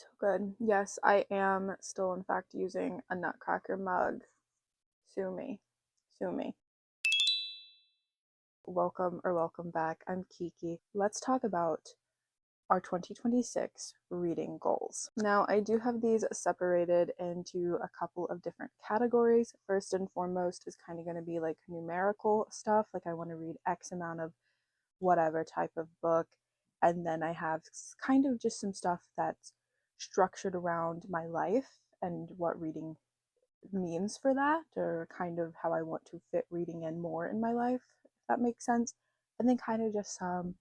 So good. Yes, I am still, in fact, using a Nutcracker mug. Sue me. Sue me. Welcome back. I'm Kiki. Let's talk about our 2026 reading goals. Now, I do have these separated into a couple of different categories. First and foremost is kind of going to be like numerical stuff, like I want to read X amount of whatever type of book. And then I have kind of just some stuff that's structured around my life and what reading means for that, or kind of how I want to fit reading in more in my life, if that makes sense. And then kind of just some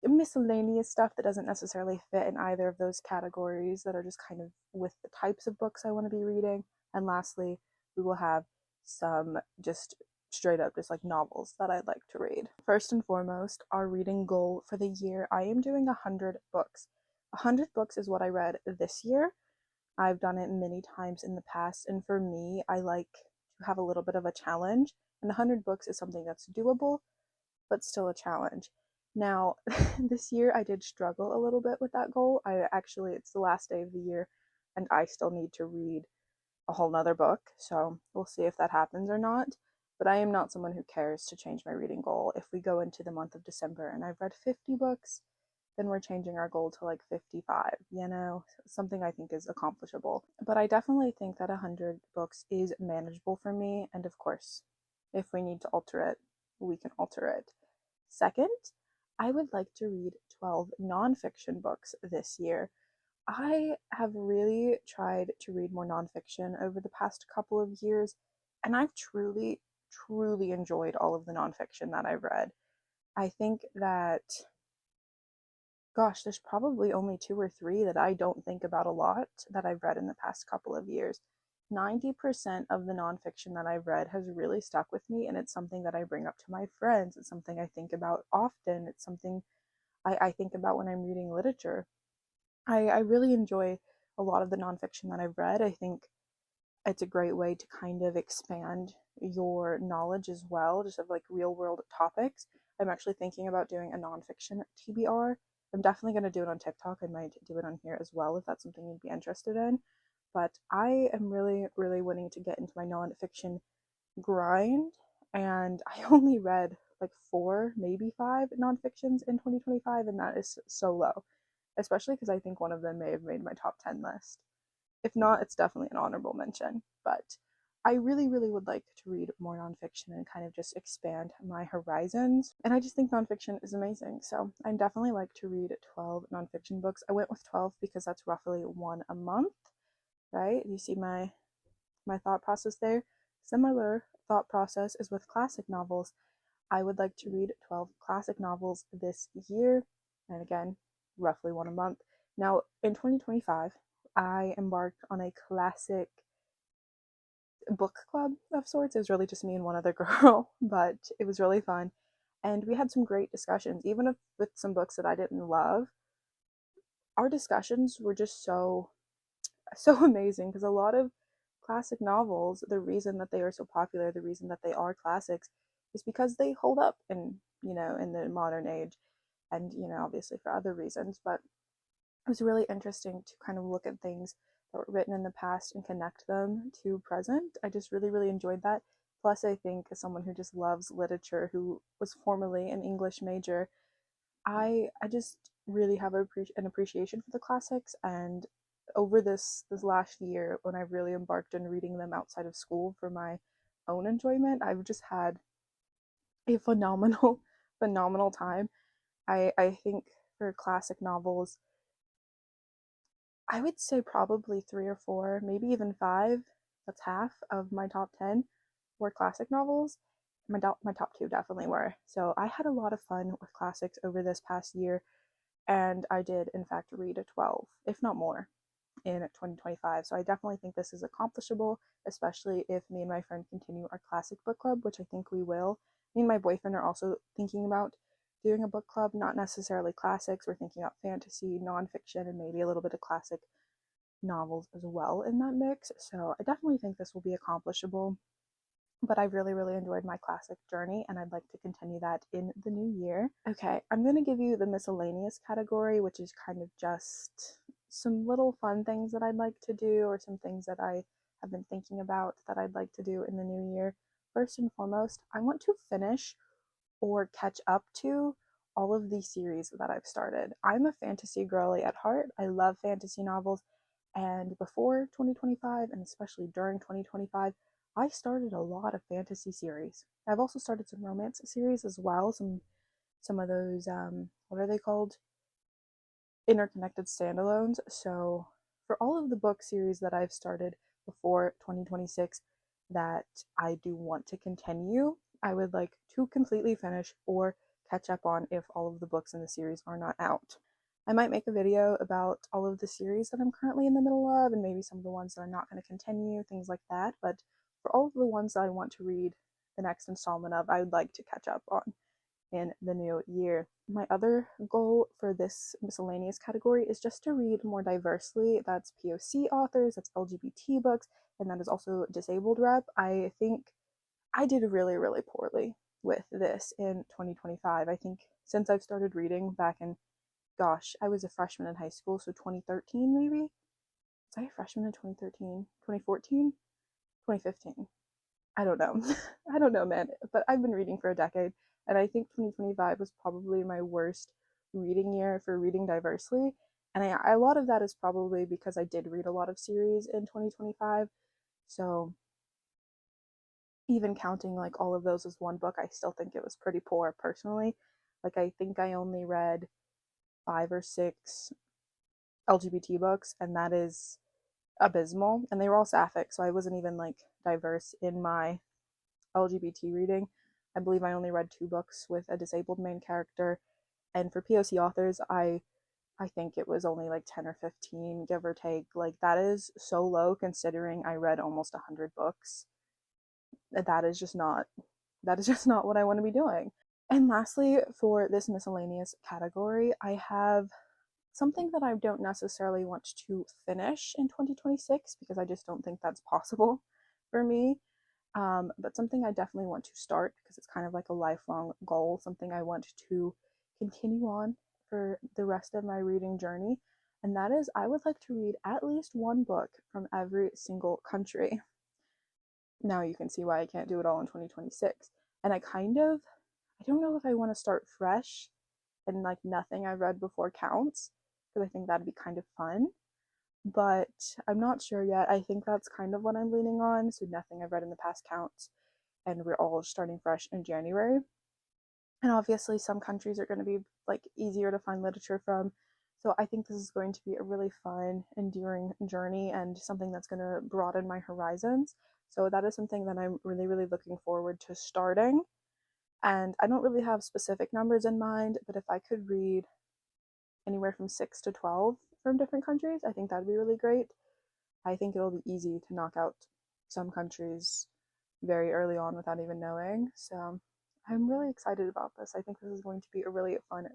miscellaneous stuff that doesn't necessarily fit in either of those categories that are just kind of with the types of books I want to be reading. And lastly, we will have some just straight up just like novels that I'd like to read. First and foremost, our reading goal for the year, I am doing 100 books. 100 books is what I read this year. I've done it many times in the past, and for me, I like to have a little bit of a challenge, and 100 books is something that's doable, but still a challenge. Now, this year I did struggle a little bit with that goal. It's the last day of the year, and I still need to read a whole nother book, so we'll see if that happens or not. But I am not someone who cares to change my reading goal. If we go into the month of December and I've read 50 books, then we're changing our goal to like 55, something I think is accomplishable. But I definitely think that 100 books is manageable for me. And of course, if we need to alter it, we can alter it. Second, I would like to read 12 nonfiction books this year. I have really tried to read more nonfiction over the past couple of years, and I've truly, truly enjoyed all of the nonfiction that I've read. I think that gosh, there's probably only two or three that I don't think about a lot that I've read in the past couple of years. 90% of the nonfiction that I've read has really stuck with me, and it's something that I bring up to my friends. It's something I think about often. It's something I think about when I'm reading literature. I really enjoy a lot of the nonfiction that I've read. I think it's a great way to kind of expand your knowledge as well, just of like real world topics. I'm actually thinking about doing a nonfiction TBR. I'm definitely going to do it on TikTok. I might do it on here as well if that's something you'd be interested in. But I am really, really wanting to get into my nonfiction grind. And I only read like four, maybe five nonfictions in 2025, and that is so low, especially because I think one of them may have made my top 10 list. If not, it's definitely an honorable mention. But I really, really would like to read more nonfiction and kind of just expand my horizons. And I just think nonfiction is amazing. So I'd definitely like to read 12 nonfiction books. I went with 12 because that's roughly one a month, right? You see my thought process there? Similar thought process is with classic novels. I would like to read 12 classic novels this year, and again, roughly one a month. Now, in 2025, I embarked on a classic book club of sorts. It was really just me and one other girl, but it was really fun. And we had some great discussions, even if with some books that I didn't love. Our discussions were just so amazing because a lot of classic novels, the reason that they are so popular, the reason that they are classics, is because they hold up in the modern age, and obviously for other reasons. But it was really interesting to kind of look at things that were written in the past and connect them to present. I just really, really enjoyed that. Plus, I think as someone who just loves literature, who was formerly an English major, I just really have an appreciation for the classics. And over this last year, when I really embarked on reading them outside of school for my own enjoyment, I've just had a phenomenal, phenomenal time. I think for classic novels, I would say probably three or four, maybe even five. That's half of my top 10 were classic novels. My top two definitely were. So I had a lot of fun with classics over this past year, and I did, in fact, read a 12, if not more, in 2025. So I definitely think this is accomplishable, especially if me and my friend continue our classic book club, which I think we will. Me and my boyfriend are also thinking about doing a book club, not necessarily classics. We're thinking about fantasy, nonfiction, and maybe a little bit of classic novels as well in that mix. So I definitely think this will be accomplishable. But I really, really enjoyed my classic journey, and I'd like to continue that in the new year. Okay, I'm going to give you the miscellaneous category, which is kind of just some little fun things that I'd like to do, or some things that I have been thinking about that I'd like to do in the new year. First and foremost, I want to finish or catch up to all of the series that I've started. I'm a fantasy girly at heart. I love fantasy novels. And before 2025, and especially during 2025, I started a lot of fantasy series. I've also started some romance series as well. Some of those what are they called? Interconnected standalones. So for all of the book series that I've started before 2026 that I do want to continue, I would like to completely finish or catch up on if all of the books in the series are not out. I might make a video about all of the series that I'm currently in the middle of, and maybe some of the ones that I'm not going to continue, things like that. But for all of the ones that I want to read the next installment of, I would like to catch up on in the new year. My other goal for this miscellaneous category is just to read more diversely. That's POC authors, that's LGBT books, and that is also disabled rep. I think I did really, really poorly with this in 2025. I think since I've started reading back in, gosh, I was a freshman in high school, so 2013 maybe? Was I a freshman in 2013? 2014? 2015? I don't know. I don't know, man. But I've been reading for a decade, and I think 2025 was probably my worst reading year for reading diversely. And a lot of that is probably because I did read a lot of series in 2025. So even counting like all of those as one book, I still think it was pretty poor personally. Like, I think I only read 5 or 6 LGBT books, and that is abysmal. And they were all sapphic, so I wasn't even like diverse in my LGBT reading. I believe I only read 2 books with a disabled main character, and for POC authors, I think it was only like 10 or 15, give or take. Like, that is so low considering I read almost 100 books. That is just not what I want to be doing. And lastly, for this miscellaneous category, I have something that I don't necessarily want to finish in 2026 because I just don't think that's possible for me. But something I definitely want to start because it's kind of like a lifelong goal, something I want to continue on for the rest of my reading journey. And that is, I would like to read at least one book from every single country. Now you can see why I can't do it all in 2026. And I don't know if I want to start fresh and like nothing I've read before counts, because I think that'd be kind of fun. But I'm not sure yet. I think that's kind of what I'm leaning on. So nothing I've read in the past counts, and we're all starting fresh in January. And obviously, some countries are going to be like easier to find literature from. So I think this is going to be a really fun, enduring journey and something that's going to broaden my horizons. So that is something that I'm really, really looking forward to starting. And I don't really have specific numbers in mind, but if I could read anywhere from 6 to 12 from different countries, I think that'd be really great. I think it'll be easy to knock out some countries very early on without even knowing. So I'm really excited about this. I think this is going to be a really fun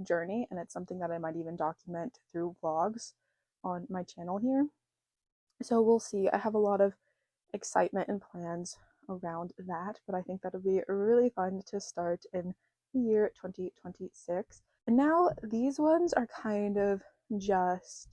journey, and it's something that I might even document through vlogs on my channel here. So we'll see. I have a lot of excitement and plans around that, but I think that'll be really fun to start in the year 2026. And now these ones are kind of just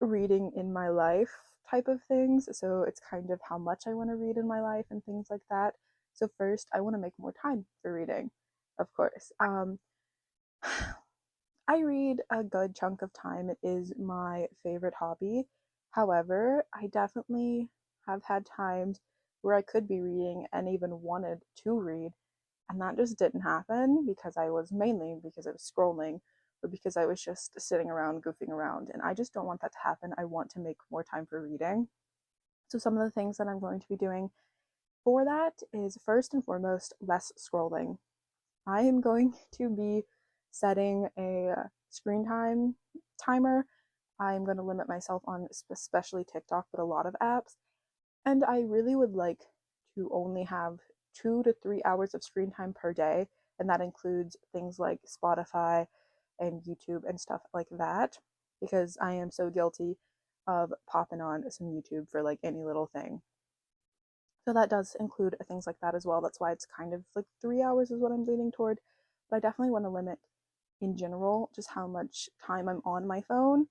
reading in my life type of things. So it's kind of how much I want to read in my life and things like that. So first, I want to make more time for reading, of course. I read a good chunk of time. It is my favorite hobby. However, I definitely have had times where I could be reading and even wanted to read, and that just didn't happen because I was scrolling, or because I was just sitting around goofing around, and I just don't want that to happen. I want to make more time for reading. So some of the things that I'm going to be doing for that is, first and foremost, less scrolling. I am going to be setting a screen time timer. I'm going to limit myself on especially TikTok, but a lot of apps. And I really would like to only have 2 to 3 hours of screen time per day. And that includes things like Spotify and YouTube and stuff like that, because I am so guilty of popping on some YouTube for like any little thing. So that does include things like that as well. That's why it's kind of like 3 hours is what I'm leaning toward. But I definitely want to limit in general just how much time I'm on my phone.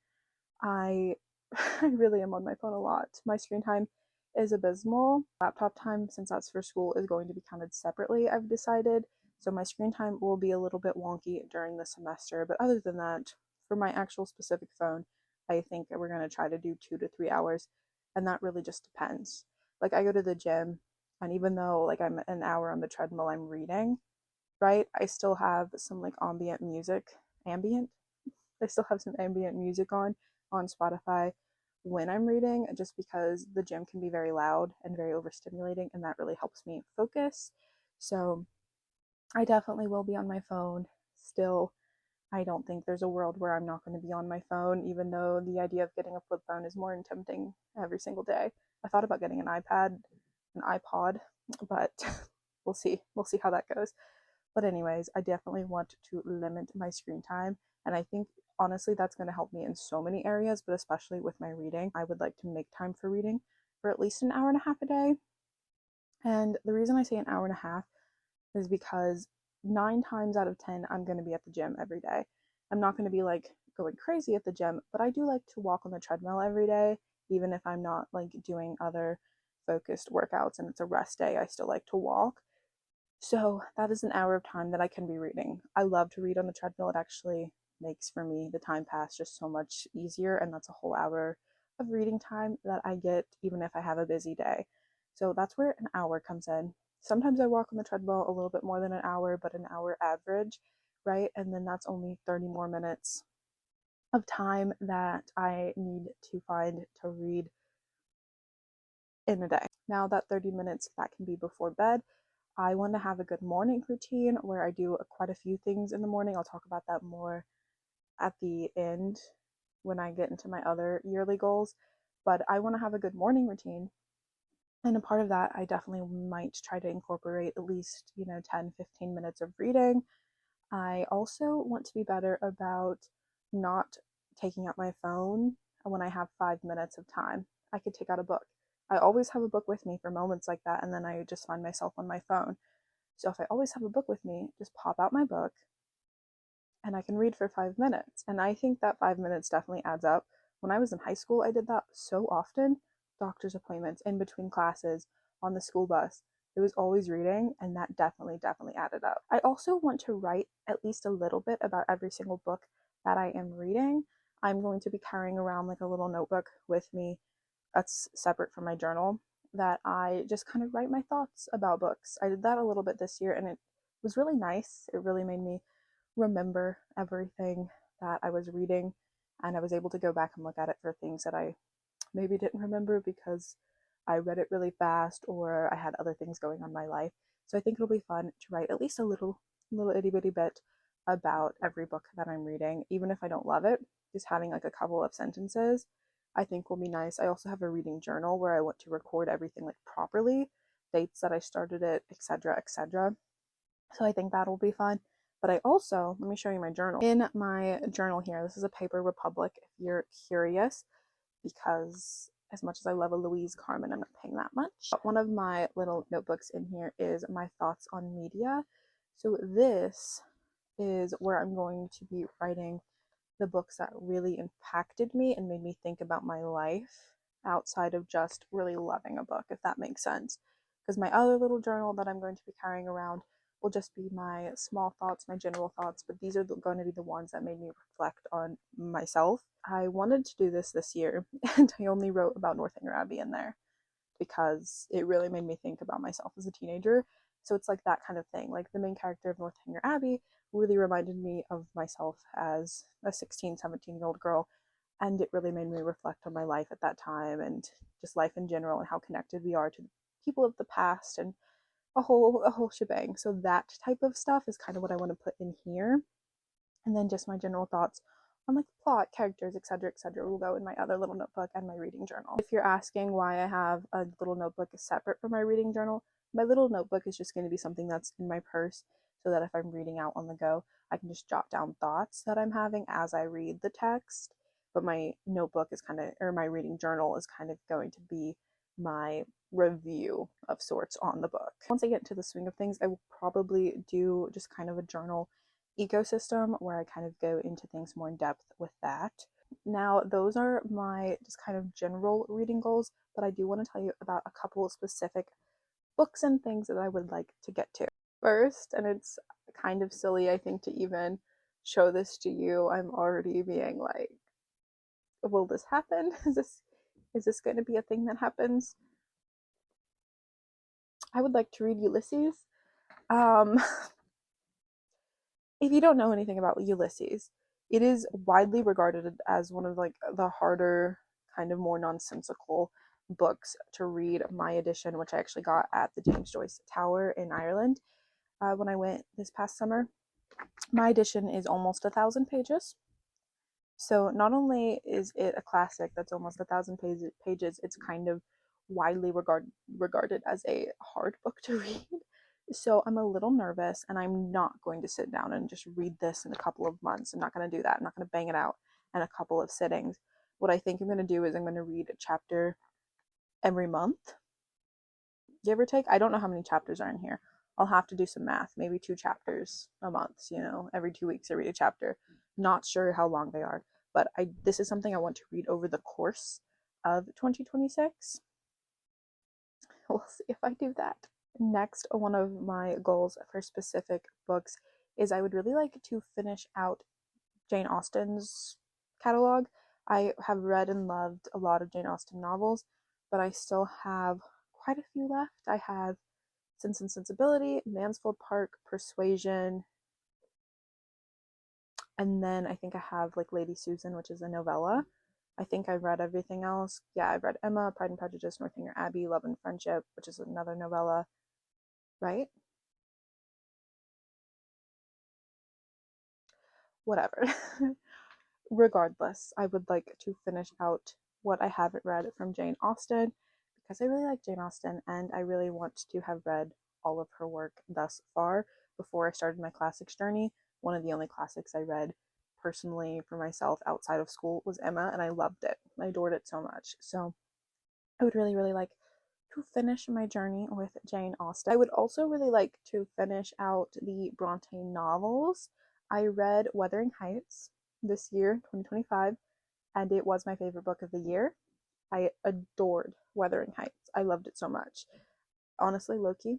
I I really am on my phone a lot. My screen time is abysmal. Laptop time, since that's for school, is going to be counted separately, I've decided. So my screen time will be a little bit wonky during the semester, but other than that, for my actual specific phone, I think we're going to try to do 2 to 3 hours, and that really just depends. Like I go to the gym, and even though like I'm an hour on the treadmill, I'm reading, right? I still have some like ambient. I still have some ambient music on Spotify when I'm reading, just because the gym can be very loud and very overstimulating, and that really helps me focus. So I definitely will be on my phone still. I don't think there's a world where I'm not going to be on my phone, even though the idea of getting a flip phone is more tempting every single day. I thought about getting an iPod, but we'll see. We'll see how that goes. But anyways, I definitely want to limit my screen time, and I think honestly that's going to help me in so many areas, but especially with my reading. I would like to make time for reading for at least an hour and a half a day. And the reason I say an hour and a half is because 9 times out of 10, I'm going to be at the gym every day. I'm not going to be like going crazy at the gym, but I do like to walk on the treadmill every day, even if I'm not like doing other focused workouts and it's a rest day, I still like to walk. So that is an hour of time that I can be reading. I love to read on the treadmill. It actually makes for me the time pass just so much easier, and that's a whole hour of reading time that I get even if I have a busy day. So that's where an hour comes in. Sometimes I walk on the treadmill a little bit more than an hour, but an hour average, right? And then that's only 30 more minutes of time that I need to find to read in a day. Now, that 30 minutes, that can be before bed. I want to have a good morning routine where I do quite a few things in the morning. I'll talk about that more at the end when I get into my other yearly goals. But I want to have a good morning routine. And a part of that, I definitely might try to incorporate at least, 10, 15 minutes of reading. I also want to be better about not taking out my phone when I have 5 minutes of time. I could take out a book. I always have a book with me for moments like that, and then I just find myself on my phone. So if I always have a book with me, just pop out my book and I can read for 5 minutes. And I think that 5 minutes definitely adds up. When I was in high school, I did that so often. Doctor's appointments, in between classes, on the school bus. It was always reading, and that definitely added up. I also want to write at least a little bit about every single book that I am reading. I'm going to be carrying around like a little notebook with me that's separate from my journal, that I just kind of write my thoughts about books. I did that a little bit this year, and it was really nice. It really made me remember everything that I was reading, and I was able to go back and look at it for things that I maybe didn't remember because I read it really fast or I had other things going on in my life. So I think it'll be fun to write at least a little itty bitty bit about every book that I'm reading, even if I don't love it. Just having like a couple of sentences, I think will be nice. I also have a reading journal where I want to record everything like properly, dates that I started it, etc., etc. So I think that'll be fun. But I also, let me show you my journal. In my journal here, this is a Paper Republic if you're curious, because as much as I love a Louise Carmen, I'm not paying that much. But one of my little notebooks in here is my thoughts on media. So this is where I'm going to be writing the books that really impacted me and made me think about my life outside of just really loving a book, if that makes sense. Because my other little journal that I'm going to be carrying around will just be my small thoughts, my general thoughts, but these are going to be the ones that made me reflect on myself. I wanted to do this year, and I only wrote about Northanger Abbey in there because it really made me think about myself as a teenager. So it's like that kind of thing. Like the main character of Northanger Abbey really reminded me of myself as a 16, 17-year-old girl. And it really made me reflect on my life at that time and just life in general and how connected we are to the people of the past and a whole shebang. So that type of stuff is kind of what I want to put in here. And then just my general thoughts on like the plot, characters, etc., will go in my other little notebook and my reading journal. If you're asking why I have a little notebook separate from my reading journal, my little notebook is just going to be something that's in my purse so that if I'm reading out on the go, I can just jot down thoughts that I'm having as I read the text. But my notebook is kind of, or my reading journal is kind of going to be my review of sorts on the book. Once I get into the swing of things, I will probably do just kind of a journal ecosystem, where I kind of go into things more in depth with that. Now, those are my just kind of general reading goals, but I do want to tell you about a couple of specific books and things that I would like to get to. First, and it's kind of silly, I think, to even show this to you, I'm already being like, will this happen? Is this going to be a thing that happens? I would like to read Ulysses. Um, if you don't know anything about Ulysses, it is widely regarded as one of like the harder, kind of more nonsensical books to read. My edition, which I actually got at the James Joyce Tower in Ireland when I went this past summer, my edition is almost 1,000 pages. So not only is it a classic that's almost 1,000 pages, it's kind of widely regarded as a hard book to read. So I'm a little nervous, and I'm not going to sit down and just read this in a couple of months. I'm not going to do that. I'm not going to bang it out in a couple of sittings. What I think I'm going to do is I'm going to read a chapter every month, give or take. I don't know how many chapters are in here. I'll have to do some math, maybe 2 chapters a month, every 2 weeks I read a chapter. Not sure how long they are, but this is something I want to read over the course of 2026. We'll see if I do that. Next, one of my goals for specific books is I would really like to finish out Jane Austen's catalog. I have read and loved a lot of Jane Austen novels, but I still have quite a few left. I have Sense and Sensibility, Mansfield Park, Persuasion, and then I think I have like Lady Susan, which is a novella. I think I've read everything else. Yeah, I've read Emma, Pride and Prejudice, Northanger Abbey, Love and Friendship, which is another novella, right? Whatever. Regardless, I would like to finish out what I haven't read from Jane Austen because I really like Jane Austen and I really want to have read all of her work thus far before I started my classics journey. One of the only classics I read personally for myself outside of school was Emma, and I loved it. I adored it so much. So I would really, really like to finish my journey with Jane Austen. I would also really like to finish out the Bronte novels. I read Wuthering Heights this year, 2025, and it was my favorite book of the year. I adored Wuthering Heights. I loved it so much. Honestly, low-key,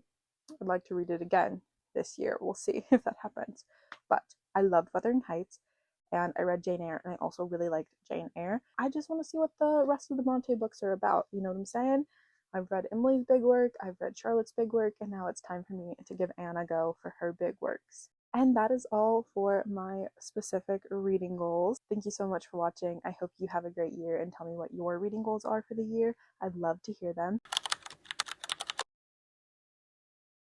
I'd like to read it again this year. We'll see if that happens. But I loved Wuthering Heights, and I read Jane Eyre, and I also really liked Jane Eyre. I just want to see what the rest of the Bronte books are about. You know what I'm saying? I've read Emily's big work, I've read Charlotte's big work, and now it's time for me to give Anne a go for her big works. And that is all for my specific reading goals. Thank you so much for watching. I hope you have a great year and tell me what your reading goals are for the year. I'd love to hear them.